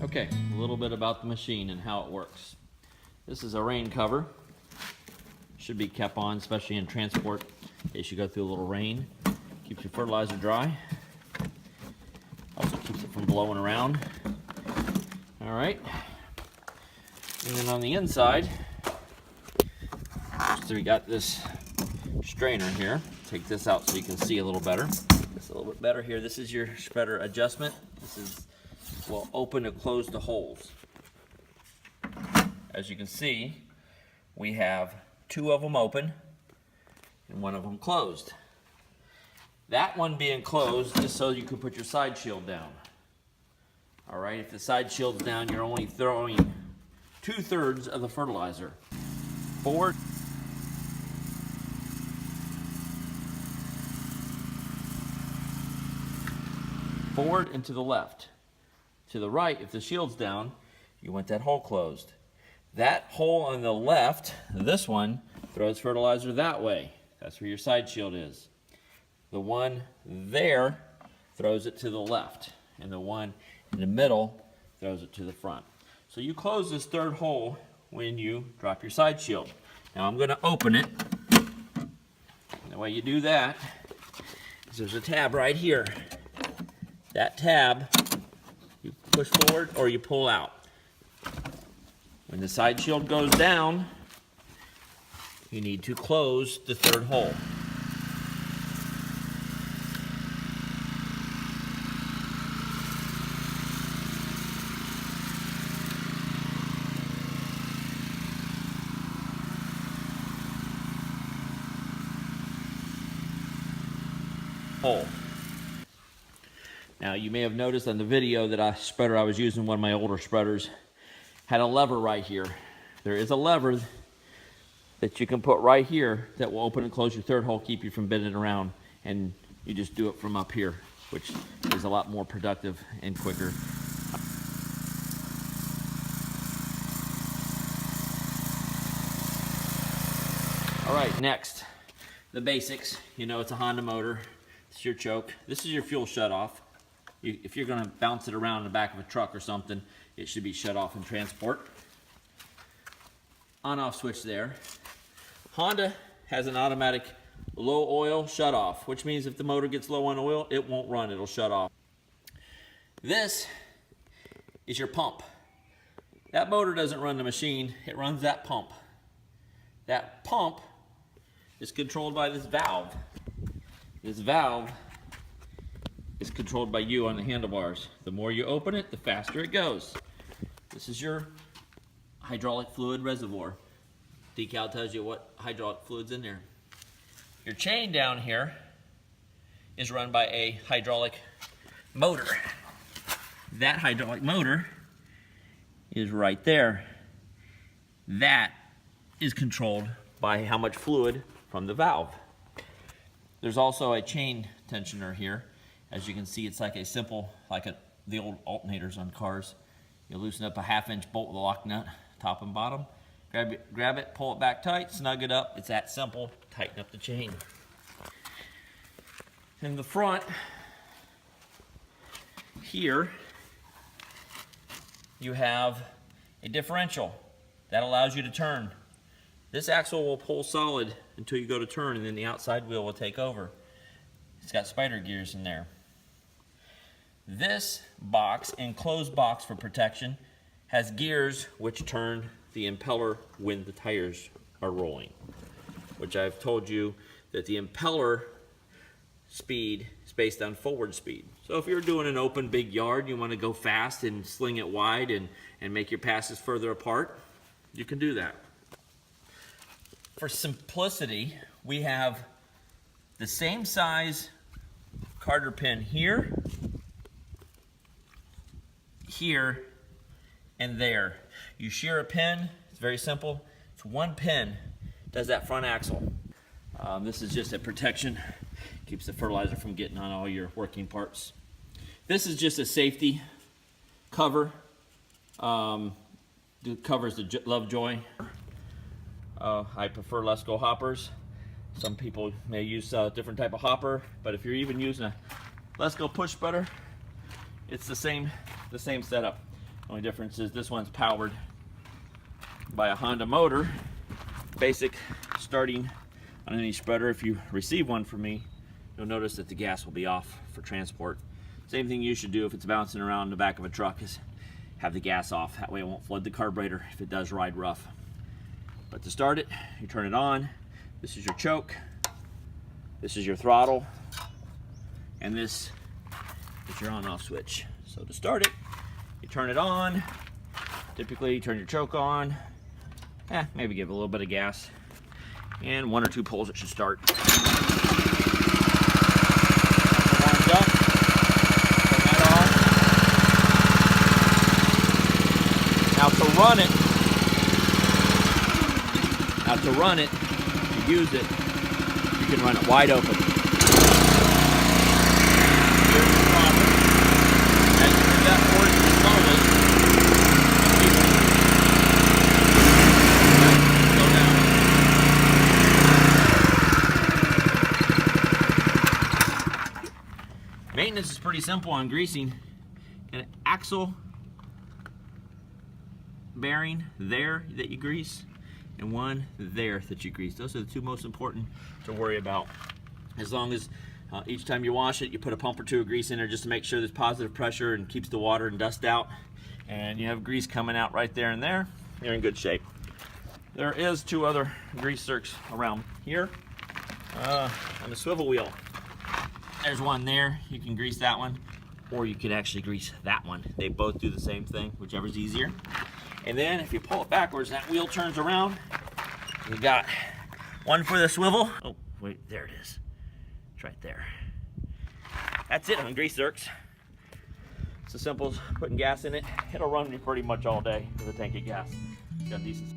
Okay, a little bit about the machine and how it works. This is a rain cover. Should be kept on, especially in transport, in case you go through a little rain. Keeps your fertilizer dry. Also keeps it from blowing around. All right. And then on the inside, so we got this strainer here. Take this out so you can see a little better. It's a little bit better here. This is your spreader adjustment. This will open and close the holes. As you can see, we have two of them open and one of them closed. That one being closed is so you can put your side shield down. All right, if the side shield's down, you're only throwing 2/3 of the fertilizer. Forward and to the left. To the right, if the shield's down, you want that hole closed. That hole on the left, this one, throws fertilizer that way. That's where your side shield is. The one there throws it to the left, and the one in the middle throws it to the front. So you close this third hole when you drop your side shield. Now I'm going to open it. And the way you do that is there's a tab right here. That tab, you push forward or you pull out. When the side shield goes down, you need to close the third hole. Hole. Now you may have noticed on the video that spreader I was using, one of my older spreaders, had a lever right here. There is a lever that you can put right here that will open and close your third hole, keep you from bending around, and you just do it from up here, which is a lot more productive and quicker. All right, next, the basics. You know it's a Honda motor. It's your choke. This is your fuel shutoff. If you're going to bounce it around in the back of a truck or something, it should be shut off in transport. On-off switch there. Honda has an automatic low oil shut off, which means if the motor gets low on oil, it won't run, it'll shut off. This is your pump. That motor doesn't run the machine, it runs that pump. That pump is controlled by this valve. This valve is controlled by you on the handlebars. The more you open it, the faster it goes. This is your hydraulic fluid reservoir. Decal tells you what hydraulic fluid's in there. Your chain down here is run by a hydraulic motor. That hydraulic motor is right there. That is controlled by how much fluid from the valve. There's also a chain tensioner here. As you can see, it's like a simple, the old alternators on cars. You loosen up a 1/2-inch bolt with a lock nut, top and bottom. Grab it, pull it back tight, snug it up. It's that simple. Tighten up the chain. In the front, here, you have a differential that allows you to turn. This axle will pull solid until you go to turn, and then the outside wheel will take over. It's got spider gears in there. This box, enclosed box for protection, has gears which turn the impeller when the tires are rolling, which I've told you that the impeller speed is based on forward speed. So if you're doing an open big yard, you want to go fast and sling it wide and make your passes further apart, you can do that. For simplicity, we have the same size Carter pin here, here, and there. You shear a pin, it's very simple. It's one pin, does that front axle. This is just a protection, keeps the fertilizer from getting on all your working parts. This is just a safety cover. It covers the Lovejoy. I prefer Lesco hoppers. Some people may use a different type of hopper, but if you're even using a Lesco push spreader, it's the same setup. Only difference is this one's powered by a Honda motor. Basic starting on any spreader. If you receive one from me, you'll notice that the gas will be off for transport. Same thing you should do if it's bouncing around in the back of a truck, is have the gas off. That way it won't flood the carburetor if it does ride rough. But to start it, you turn it on. This is your choke. This is your throttle. And this is your on-off switch. So to start it, you turn it on. Typically you turn your choke on. Maybe give it a little bit of gas. And 1 or 2 pulls, it should start. Warms up. Turn that off. Now to run it, to use it, you can run it wide open. Here's the throttle. As you move that forward slowly, slow down. Maintenance is pretty simple on greasing. An axle bearing there that you grease, and one there that you grease. Those are the 2 most important to worry about. As long as each time you wash it, you put a pump or 2 of grease in there just to make sure there's positive pressure and keeps the water and dust out, and you have grease coming out right there and there, you're in good shape. There is 2 other grease zerks around here on the swivel wheel. There's one there, you can grease that one, or you could actually grease that one. They both do the same thing, whichever's easier. And then if you pull it backwards, that wheel turns around. You got one for the swivel. Oh, wait, there it is. It's right there. That's it on grease zerks. It's as simple as putting gas in it. It'll run you pretty much all day with a tank of gas. It's got decent